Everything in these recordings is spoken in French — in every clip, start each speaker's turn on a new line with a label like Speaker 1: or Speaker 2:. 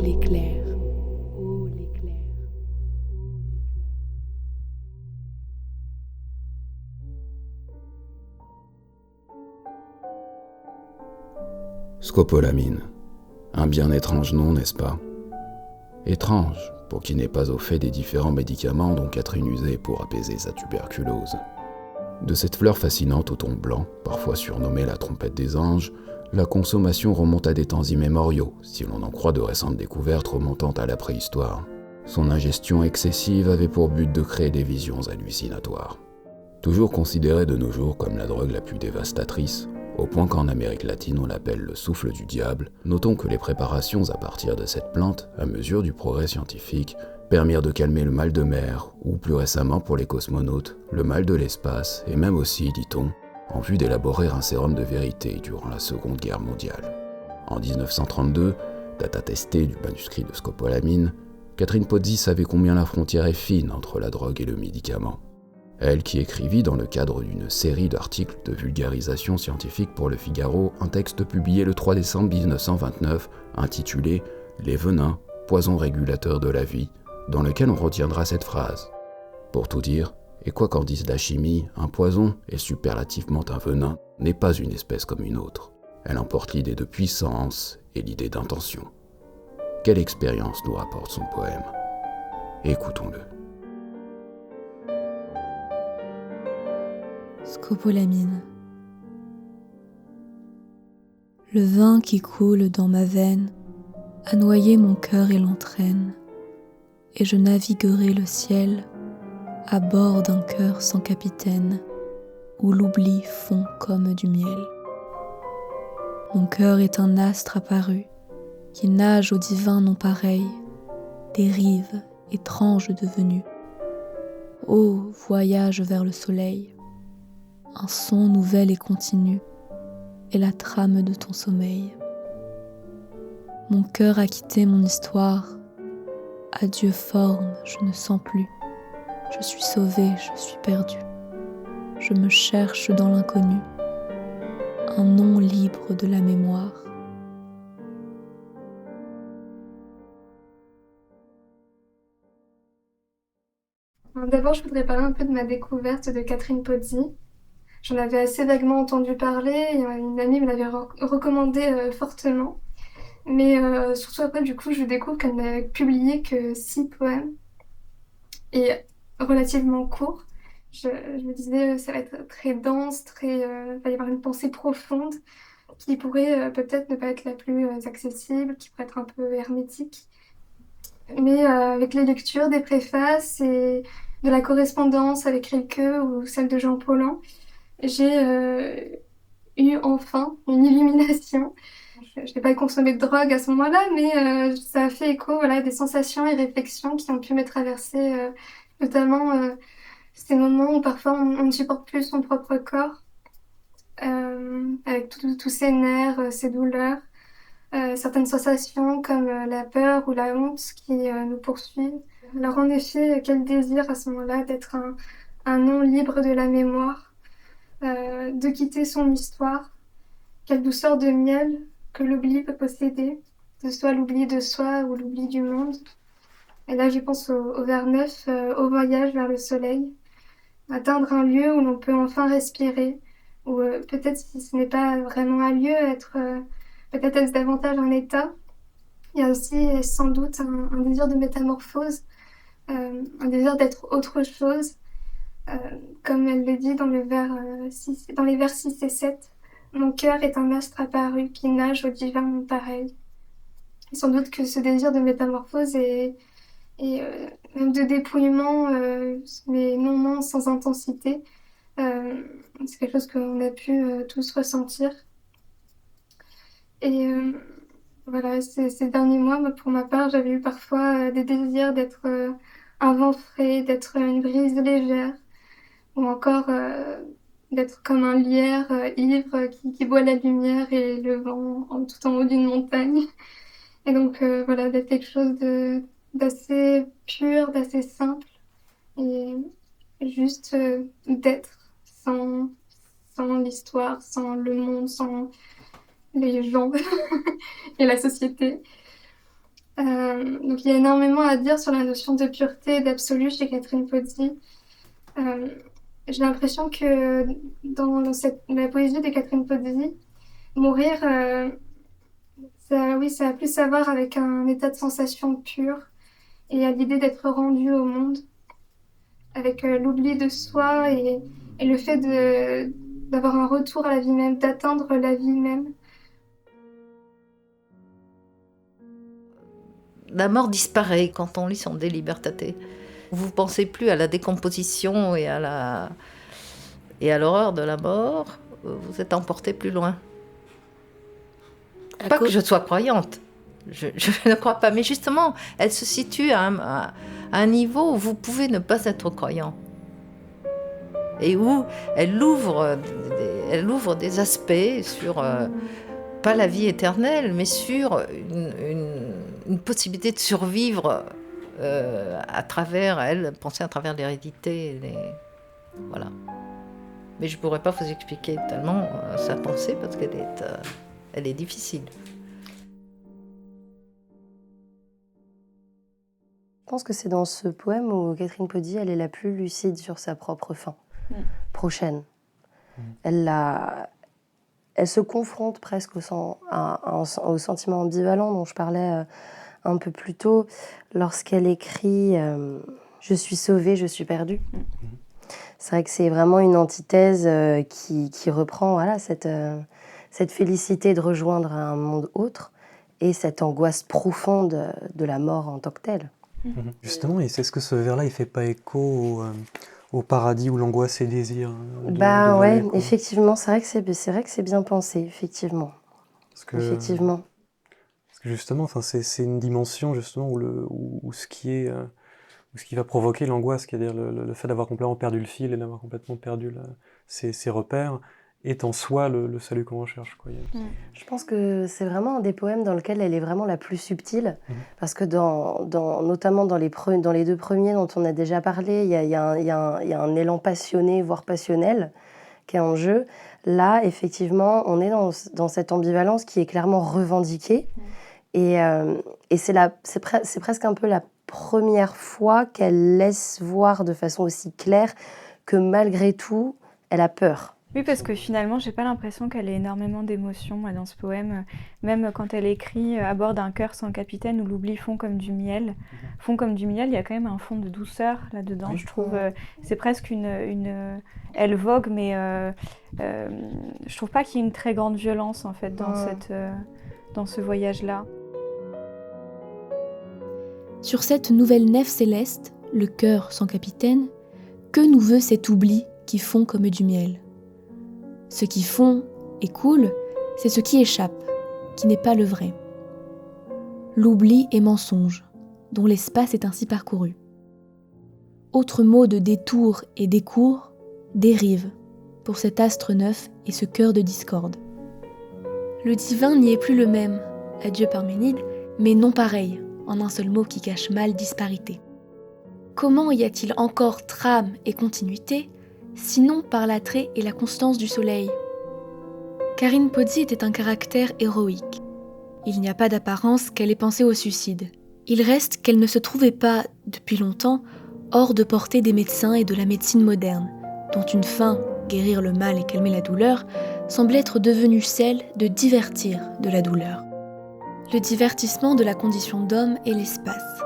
Speaker 1: l'éclair, oh l'éclair.
Speaker 2: Scopolamine. Un bien étrange nom, n'est-ce pas? Étrange, pour qui n'est pas au fait des différents médicaments dont Catherine usait pour apaiser sa tuberculose. De cette fleur fascinante au ton blanc, parfois surnommée la trompette des anges, la consommation remonte à des temps immémoriaux, si l'on en croit de récentes découvertes remontant à la préhistoire. Son ingestion excessive avait pour but de créer des visions hallucinatoires. Toujours considérée de nos jours comme la drogue la plus dévastatrice, au point qu'en Amérique latine on l'appelle le souffle du diable, notons que les préparations à partir de cette plante, à mesure du progrès scientifique, permirent de calmer le mal de mer, ou plus récemment pour les cosmonautes, le mal de l'espace, et même aussi, dit-on, en vue d'élaborer un sérum de vérité durant la Seconde Guerre mondiale. En 1932, date attestée du manuscrit de Scopolamine, Catherine Pozzi savait combien la frontière est fine entre la drogue et le médicament. Elle qui écrivit dans le cadre d'une série d'articles de vulgarisation scientifique pour Le Figaro un texte publié le 3 décembre 1929 intitulé « Les venins, poisons régulateurs de la vie », dans lequel on retiendra cette phrase. Pour tout dire, et quoi qu'en dise la chimie, un poison, et superlativement un venin, n'est pas une espèce comme une autre. Elle emporte l'idée de puissance et l'idée d'intention. Quelle expérience nous rapporte son poème? Écoutons-le.
Speaker 3: Scopolamine. Le vin qui coule dans ma veine a noyé mon cœur et l'entraîne, et je naviguerai le ciel à bord d'un cœur sans capitaine, où l'oubli fond comme du miel. Mon cœur est un astre apparu, qui nage au divin non pareil, des rives étranges devenues. Ô voyage vers le soleil, un son nouvel et continu est la trame de ton sommeil. Mon cœur a quitté mon histoire, adieu forme, je ne sens plus. Je suis sauvé, je suis perdu. Je me cherche dans l'inconnu, un nom libre de la mémoire.
Speaker 4: Alors d'abord, je voudrais parler un peu de ma découverte de Catherine Pozzi. J'en avais assez vaguement entendu parler, et une amie me l'avait recommandé fortement. Mais surtout après, du coup, je découvre qu'elle n'a publié que 6 poèmes et relativement courts. Je me disais, ça va être très dense, va y avoir une pensée profonde qui pourrait peut-être ne pas être la plus accessible, qui pourrait être un peu hermétique. Mais avec les lectures, des préfaces et de la correspondance avec Rilke ou celle de Jean Paulhan, j'ai eu enfin une illumination. Je n'ai pas consommé de drogue à ce moment-là, mais ça a fait écho, voilà, à des sensations et réflexions qui ont pu me traverser, notamment ces moments où parfois on ne supporte plus son propre corps, avec tous ces nerfs, ces douleurs, certaines sensations comme la peur ou la honte qui nous poursuivent. Alors en effet, quel désir à ce moment-là d'être un nom libre de la mémoire, de quitter son histoire. Quelle douceur de miel que l'oubli peut posséder, que ce soit l'oubli de soi ou l'oubli du monde. Et là, je pense au vers 9, au voyage vers le soleil, atteindre un lieu où l'on peut enfin respirer, ou peut-être si ce n'est pas vraiment un lieu, peut-être est-ce davantage un état. Il y a aussi sans doute un désir de métamorphose, un désir d'être autre chose, euh, comme elle le dit dans, dans les vers 6 et 7. Mon cœur est un astre apparu qui nage au divin pareil. Et sans doute que ce désir de métamorphose et même de dépouillement, mais non moins sans intensité, c'est quelque chose qu'on a pu tous ressentir. Et voilà, ces derniers mois, moi, pour ma part, j'avais eu parfois des désirs d'être un vent frais, d'être une brise légère, ou encore d'être comme un lierre ivre qui boit la lumière et le vent tout en haut d'une montagne. Et donc voilà, d'être quelque chose d'assez pur, d'assez simple, et juste d'être sans l'histoire, sans le monde, sans les gens et la société. Donc il y a énormément à dire sur la notion de pureté et d'absolu chez Catherine Pozzi. Euh, j'ai l'impression que la poésie de Catherine Pozzi, mourir, oui, ça a plus à voir avec un état de sensation pur et à l'idée d'être rendu au monde, avec l'oubli de soi et le fait d'avoir un retour à la vie même, d'atteindre la vie même.
Speaker 5: La mort disparaît quand on lit son De Libertate. Vous ne pensez plus à la décomposition et à l'horreur de la mort. Vous êtes emporté plus loin. Pas que je sois croyante. Je ne crois pas. Mais justement, elle se situe à un niveau où vous pouvez ne pas être croyant. Et où elle ouvre des aspects sur, pas la vie éternelle, mais sur une possibilité de survivre à travers elle, penser à travers l'hérédité. Voilà. Mais je ne pourrais pas vous expliquer tellement sa pensée parce qu'elle est difficile.
Speaker 6: Je pense que c'est dans ce poème où Catherine Pozzi, elle est la plus lucide sur sa propre fin prochaine. Elle se confronte presque au sentiment ambivalent dont je parlais un peu plus tôt lorsqu'elle écrit « Je suis sauvée, je suis perdue ». C'est vrai que c'est vraiment une antithèse qui reprend voilà, cette félicité de rejoindre un monde autre et cette angoisse profonde de la mort en tant que telle.
Speaker 7: Justement, et est-ce que ce vers-là, il fait pas écho au paradis où l'angoisse et le désir
Speaker 6: ouais, effectivement, c'est vrai que c'est bien pensé, effectivement. Effectivement.
Speaker 7: Parce que justement, c'est une dimension justement où ce qui va provoquer l'angoisse, c'est-à-dire le fait d'avoir complètement perdu le fil et d'avoir complètement perdu ses repères, est en soi le salut qu'on recherche, quoi.
Speaker 6: Je pense que c'est vraiment un des poèmes dans lequel elle est vraiment la plus subtile, parce que notamment dans les deux premiers dont on a déjà parlé, il y a un élan passionné, voire passionnel, qui est en jeu. Là, effectivement, on est dans cette ambivalence qui est clairement revendiquée, et c'est presque un peu la première fois qu'elle laisse voir de façon aussi claire que malgré tout, elle a peur.
Speaker 8: Oui, parce que finalement, j'ai pas l'impression qu'elle ait énormément d'émotions, moi, dans ce poème. Même quand elle écrit « À bord d'un cœur sans capitaine où l'oubli fond comme du miel ». Fond comme du miel, il y a quand même un fond de douceur là-dedans, je trouve. C'est presque elle vogue, mais je trouve pas qu'il y ait une très grande violence, en fait, dans ce voyage-là.
Speaker 3: Sur cette nouvelle nef céleste, le cœur sans capitaine, que nous veut cet oubli qui fond comme du miel ? Ce qui fond et coule, c'est ce qui échappe, qui n'est pas le vrai. L'oubli est mensonge, dont l'espace est ainsi parcouru. Autre mot de détour et décours, dérive, pour cet astre neuf et ce cœur de discorde. Le divin n'y est plus le même, adieu Parménide, mais non pareil, en un seul mot qui cache mal disparité. Comment y a-t-il encore trame et continuité, sinon par l'attrait et la constance du soleil? Catherine Pozzi était un caractère héroïque. Il n'y a pas d'apparence qu'elle ait pensé au suicide. Il reste qu'elle ne se trouvait pas, depuis longtemps, hors de portée des médecins et de la médecine moderne, dont une fin, guérir le mal et calmer la douleur, semble être devenue celle de divertir de la douleur. Le divertissement de la condition d'homme est l'espace.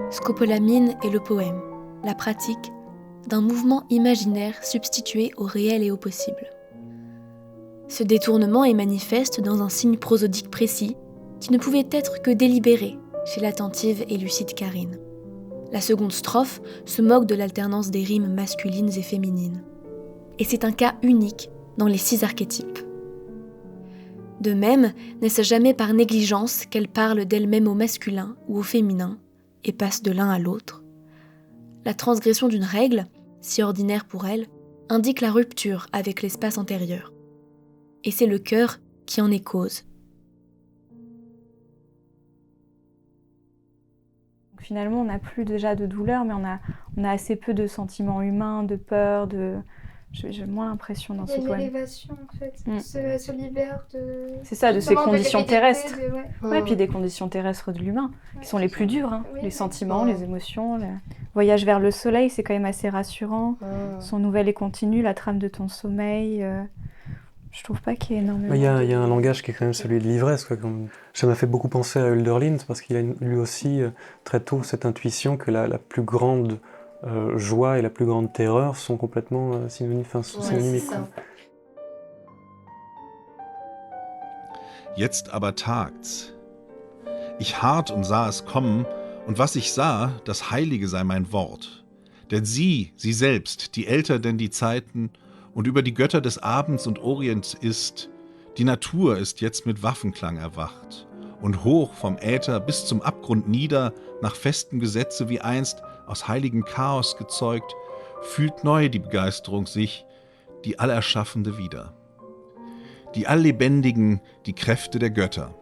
Speaker 3: Scopolamine est le poème, la pratique, d'un mouvement imaginaire substitué au réel et au possible. Ce détournement est manifeste dans un signe prosodique précis qui ne pouvait être que délibéré chez l'attentive et lucide Carine. La seconde strophe se moque de l'alternance des rimes masculines et féminines. Et c'est un cas unique dans les 6 archétypes. De même, n'est-ce jamais par négligence qu'elle parle d'elle-même au masculin ou au féminin et passe de l'un à l'autre ? La transgression d'une règle, si ordinaire pour elle, indique la rupture avec l'espace antérieur. Et c'est le cœur qui en est cause.
Speaker 8: Finalement, on n'a plus déjà de douleur, mais on a assez peu de sentiments humains, de peur, J'ai moins l'impression dans
Speaker 4: Il y
Speaker 8: ce
Speaker 4: a une
Speaker 8: poème.
Speaker 4: élévation en fait.
Speaker 8: Mm.
Speaker 4: Se libère de.
Speaker 8: C'est ça, de ces
Speaker 4: justement,
Speaker 8: conditions
Speaker 4: l'hérédité
Speaker 8: terrestres.
Speaker 4: ouais.
Speaker 8: Ouais, puis des conditions terrestres de l'humain,
Speaker 4: Ouais,
Speaker 8: qui sont les plus dures, hein.
Speaker 4: Oui,
Speaker 8: Les
Speaker 4: oui.
Speaker 8: sentiments, les émotions. Le voyage vers le soleil, c'est quand même assez rassurant. Son nouvel et continu, la trame de ton sommeil. Je trouve pas qu'il y ait énormément.
Speaker 7: Il y a un langage qui est quand même celui de l'ivresse, quoi. Ça m'a fait beaucoup penser à Hölderlin, parce qu'il a lui aussi très tôt cette intuition que la plus grande joie et la plus grande terreur sont complètement synonymiques. Quoi.
Speaker 9: Jetzt aber tagt's. Ich harrt und sah es kommen, und was ich sah, das Heilige sei mein Wort. Denn sie selbst, die älter denn die Zeiten und über die Götter des Abends und Orients ist, die Natur ist jetzt mit Waffenklang erwacht und hoch vom Äther bis zum Abgrund nieder, nach festem Gesetze wie einst aus heiligem Chaos gezeugt, fühlt neu die Begeisterung sich, die Allerschaffende wieder. Die Alllebendigen, die Kräfte der Götter.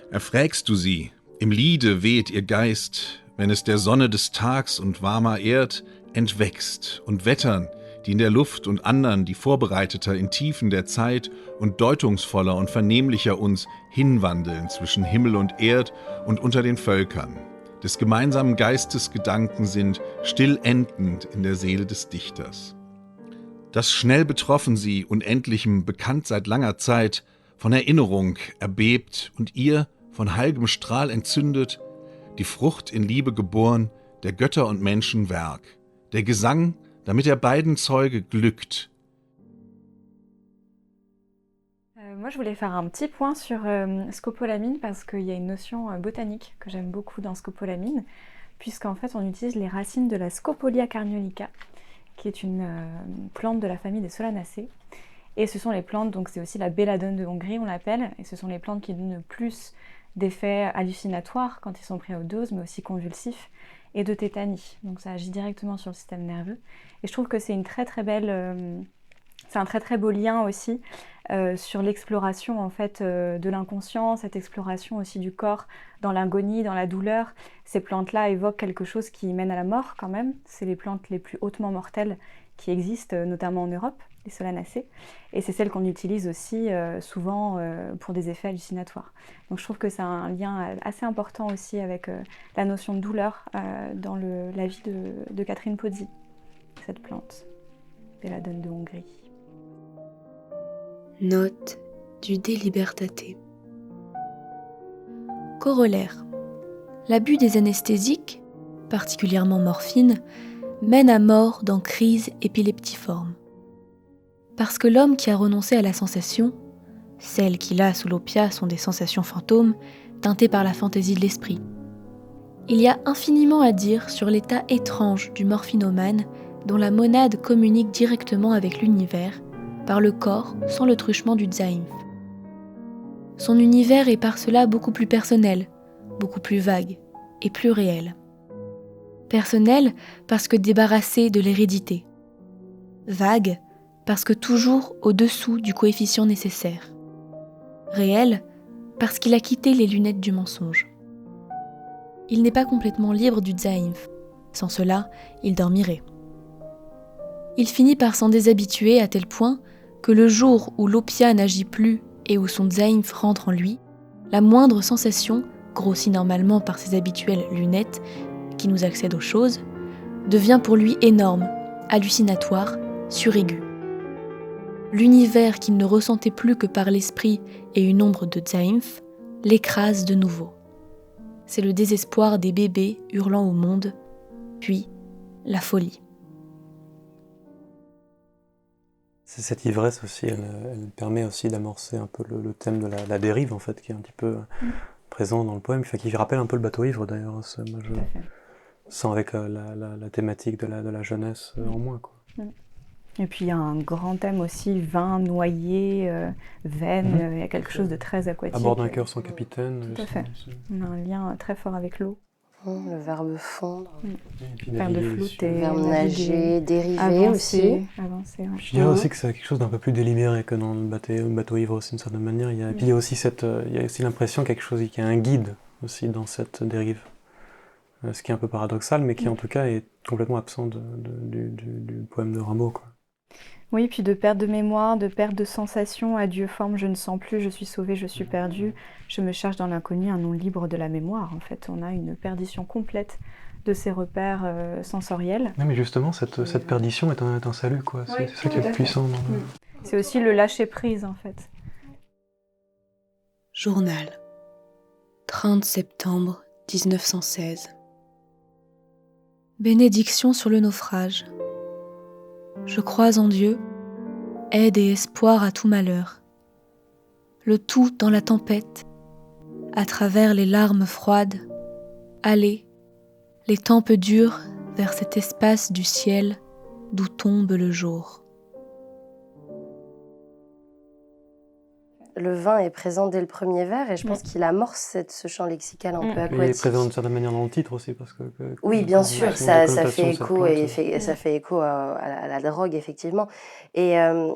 Speaker 9: Erfrägst du sie, im Liede weht ihr Geist, wenn es der Sonne des Tags und warmer Erd entwächst und Wettern, die in der Luft und andern, die vorbereiteter in Tiefen der Zeit und deutungsvoller und vernehmlicher uns hinwandeln zwischen Himmel und Erd und unter den Völkern, des gemeinsamen Geistes Gedanken sind, still endend in der Seele des Dichters. Das schnell betroffen sie, Unendlichem bekannt seit langer Zeit, von Erinnerung erbebt und ihr, von heilgem Strahl entzündet, die Frucht in Liebe geboren, der Götter und Menschen Werk, der Gesang, damit er beiden Zeuge glückt.
Speaker 8: Moi, je voulais faire un petit point sur scopolamine parce qu'il y a une notion botanique que j'aime beaucoup dans scopolamine, puisqu'en fait, on utilise les racines de la Scopolia carnionica, qui est une plante de la famille des Solanacées. Et ce sont les plantes, donc c'est aussi la belladone de Hongrie, on l'appelle, et ce sont les plantes qui donnent le plus d'effets hallucinatoires quand ils sont pris à haute dose, mais aussi convulsifs, et de tétanie. Donc ça agit directement sur le système nerveux. Et je trouve que c'est une très très belle... c'est un très très beau lien aussi sur l'exploration en fait de l'inconscient, cette exploration aussi du corps dans l'agonie, dans la douleur. Ces plantes-là évoquent quelque chose qui mène à la mort quand même. C'est les plantes les plus hautement mortelles qui existent, notamment en Europe, les Solanacées. Et c'est celles qu'on utilise aussi souvent pour des effets hallucinatoires. Donc je trouve que c'est un lien assez important aussi avec la notion de douleur dans la vie de Catherine Pozzi, cette plante, belladone de Hongrie.
Speaker 3: Note du De Libertate. Corollaire. L'abus des anesthésiques, particulièrement morphine, mène à mort dans crise épileptiforme. Parce que l'homme qui a renoncé à la sensation, celles qui là sous l'opiat sont des sensations fantômes, teintées par la fantaisie de l'esprit. Il y a infiniment à dire sur l'état étrange du morphinomane dont la monade communique directement avec l'univers, par le corps sans le truchement du Zaïmph. Son univers est par cela beaucoup plus personnel, beaucoup plus vague et plus réel. Personnel parce que débarrassé de l'hérédité. Vague parce que toujours au-dessous du coefficient nécessaire. Réel parce qu'il a quitté les lunettes du mensonge. Il n'est pas complètement libre du Zaïmph. Sans cela, il dormirait. Il finit par s'en déshabituer à tel point que le jour où l'opia n'agit plus et où son Zaïmph rentre en lui, la moindre sensation, grossie normalement par ses habituelles lunettes, qui nous accèdent aux choses, devient pour lui énorme, hallucinatoire, suraigu. L'univers qu'il ne ressentait plus que par l'esprit et une ombre de Zaïmph l'écrase de nouveau. C'est le désespoir des bébés hurlant au monde, puis la folie.
Speaker 7: Cette ivresse aussi, elle permet aussi d'amorcer un peu le thème de la dérive, en fait, qui est un petit peu présent dans le poème, qui rappelle un peu le bateau ivre, d'ailleurs. Moi, je sens avec la thématique de la jeunesse en moi, quoi.
Speaker 8: Et puis, il y a un grand thème aussi, vin, noyer, veine, il y a quelque chose de très aquatique.
Speaker 7: À bord d'un cœur sans capitaine.
Speaker 8: Tout à fait. On a un lien très fort avec l'eau.
Speaker 6: Le verbe fondre,
Speaker 7: Le
Speaker 8: verbe de flotter,
Speaker 6: le verbe nager, dériver
Speaker 8: avancer,
Speaker 6: aussi.
Speaker 8: Avancer, ouais.
Speaker 7: Je dirais aussi que c'est quelque chose d'un peu plus délibéré que dans le bateau ivre aussi, d'une certaine manière. Et puis il y a aussi l'impression qu'il y a un guide aussi dans cette dérive. Ce qui est un peu paradoxal, mais qui en tout cas est complètement absent du poème de Rimbaud, quoi.
Speaker 8: Oui, puis de perte de mémoire, de perte de sensation, adieu forme, je ne sens plus, je suis sauvé, je suis perdu, je me cherche dans l'inconnu, un nom libre de la mémoire. En fait, on a une perdition complète de ces repères sensoriels.
Speaker 7: Oui, mais justement, cette perdition est un salut, quoi.
Speaker 8: Oui,
Speaker 7: C'est ça qui est puissant.
Speaker 8: C'est aussi le lâcher-prise, en fait.
Speaker 3: Journal. 30 septembre 1916. Bénédiction sur le naufrage. Je crois en Dieu, aide et espoir à tout malheur. Le tout dans la tempête, à travers les larmes froides, aller, les tempes dures vers cet espace du ciel d'où tombe le jour.
Speaker 6: Le vin est présent dès le premier vers et je pense qu'il amorce ce champ lexical un peu aquatique.
Speaker 7: Il est présent d'une certaine manière dans le titre aussi parce que
Speaker 6: oui, bien sûr, ça fait écho ça fait écho à la drogue effectivement. Et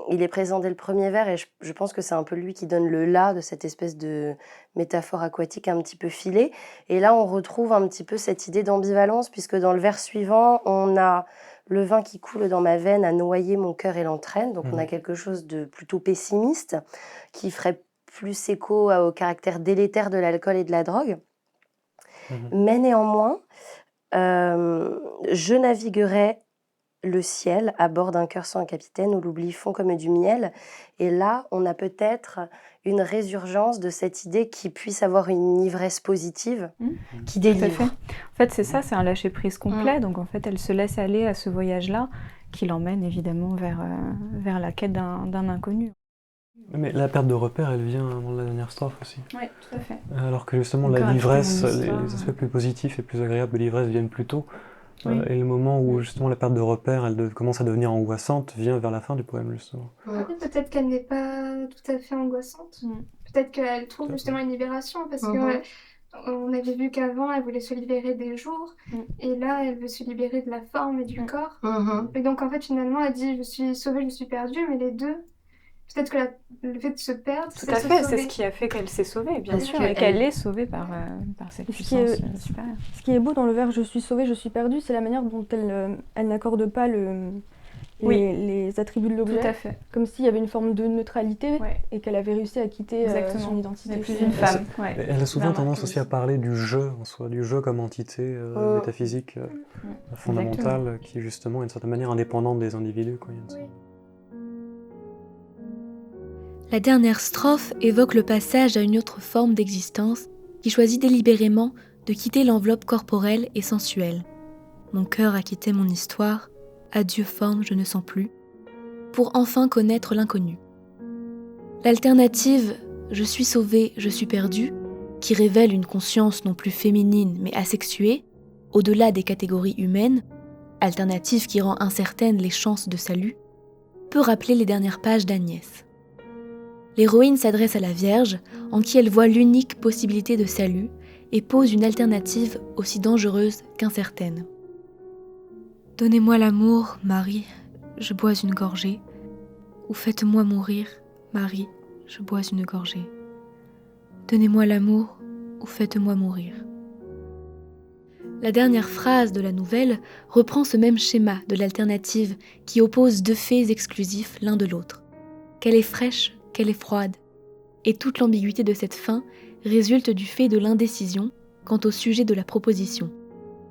Speaker 6: il est présent dès le premier vers et je pense que c'est un peu lui qui donne le là de cette espèce de métaphore aquatique un petit peu filée. Et là, on retrouve un petit peu cette idée d'ambivalence puisque dans le vers suivant, on a le vin qui coule dans ma veine a noyé mon cœur et l'entraîne. Donc on a quelque chose de plutôt pessimiste qui ferait plus écho au caractère délétère de l'alcool et de la drogue. Mais néanmoins, je naviguerai le ciel à bord d'un cœur sans capitaine où l'oubli fond comme du miel. Et là, on a peut-être une résurgence de cette idée qu'il puisse avoir une ivresse positive qui délivre.
Speaker 8: En fait, c'est ça, c'est un lâcher-prise complet. Donc, en fait, elle se laisse aller à ce voyage-là qui l'emmène évidemment vers la quête d'un inconnu.
Speaker 7: Mais la perte de repère, elle vient dans la dernière strophe aussi.
Speaker 8: Oui, tout à fait.
Speaker 7: Alors que justement, la l'ivresse, les aspects plus positifs et plus agréables de l'ivresse viennent plus tôt. Oui. Et le moment où justement la perte de repère, elle commence à devenir angoissante, vient vers la fin du poème justement.
Speaker 4: Peut-être qu'elle n'est pas tout à fait angoissante. Peut-être qu'elle trouve justement une libération parce que on avait vu qu'avant elle voulait se libérer des jours et là elle veut se libérer de la forme et du corps. Et donc en fait finalement elle dit je suis sauvée, je suis perdue, mais les deux. Peut-être que le fait de se perdre,
Speaker 8: tout à fait, c'est ce qui a fait qu'elle s'est sauvée, bien sûr, et qu'elle est sauvée par cette puissance supérieure.
Speaker 10: Ce qui est beau dans le vers « Je suis sauvée, je suis perdue », c'est la manière dont elle n'accorde pas les attributs de l'objet.
Speaker 8: Tout à fait.
Speaker 10: Comme s'il y avait une forme de neutralité et qu'elle avait réussi à quitter son identité.
Speaker 8: Elle n'est plus une femme.
Speaker 7: Elle a souvent tendance aussi à parler du jeu, en soi, du jeu comme entité métaphysique fondamentale qui justement est d'une certaine manière indépendante des individus.
Speaker 3: La dernière strophe évoque le passage à une autre forme d'existence qui choisit délibérément de quitter l'enveloppe corporelle et sensuelle. Mon cœur a quitté mon histoire, adieu forme je ne sens plus, pour enfin connaître l'inconnu. L'alternative « je suis sauvé, je suis perdu », qui révèle une conscience non plus féminine mais asexuée, au-delà des catégories humaines, alternative qui rend incertaines les chances de salut, peut rappeler les dernières pages d'Agnès. L'héroïne s'adresse à la Vierge, en qui elle voit l'unique possibilité de salut et pose une alternative aussi dangereuse qu'incertaine. Donnez-moi l'amour, Marie, je bois une gorgée, ou faites-moi mourir, Marie, je bois une gorgée. Donnez-moi l'amour, ou faites-moi mourir. La dernière phrase de la nouvelle reprend ce même schéma de l'alternative qui oppose deux faits exclusifs l'un de l'autre. Qu'elle est fraîche, qu'elle est froide. Et toute l'ambiguïté de cette fin résulte du fait de l'indécision quant au sujet de la proposition.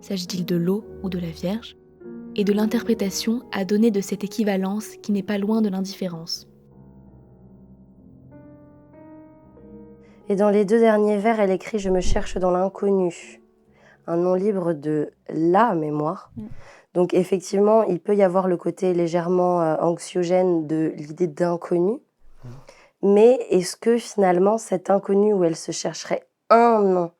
Speaker 3: S'agit-il de l'eau ou de la Vierge ? Et de l'interprétation à donner de cette équivalence qui n'est pas loin de l'indifférence.
Speaker 6: Et dans les deux derniers vers, elle écrit « Je me cherche dans l'inconnu », un nom libre de la mémoire. Donc effectivement, il peut y avoir le côté légèrement anxiogène de l'idée d'inconnu. Mais est-ce que finalement, cet inconnu où elle se chercherait un nom,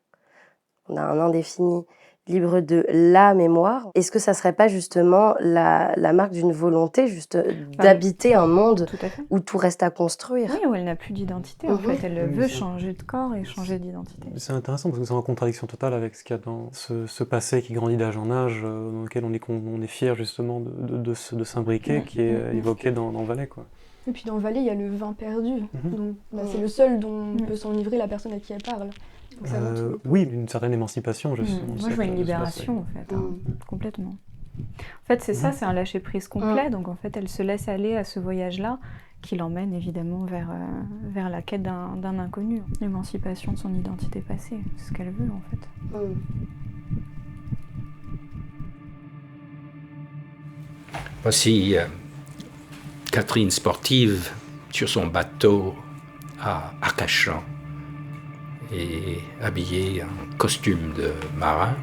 Speaker 6: on a un indéfini, libre de la mémoire, est-ce que ça serait pas justement la marque d'une volonté juste d'habiter un monde où tout reste à construire?
Speaker 8: Oui, où elle n'a plus d'identité en fait, elle veut changer de corps et changer d'identité.
Speaker 7: C'est intéressant parce que c'est en contradiction totale avec ce qu'il y a dans ce passé qui grandit d'âge en âge, dans lequel on est fier justement de s'imbriquer, qui est évoqué dans Vallée, quoi.
Speaker 10: Et puis dans Vallée, il y a le vin perdu, donc c'est le seul dont peut s'enivrer la personne à qui elle parle.
Speaker 7: Oui, une certaine émancipation, justement.
Speaker 8: Moi, je vois une libération, en fait, complètement. En fait, c'est ça, c'est un lâcher-prise complet. Donc, en fait, elle se laisse aller à ce voyage-là qui l'emmène évidemment vers la quête d'un inconnu. L'émancipation de son identité passée, c'est ce qu'elle veut, en fait.
Speaker 11: Voici Catherine sportive sur son bateau à Arcachon et habillée en costume de marin.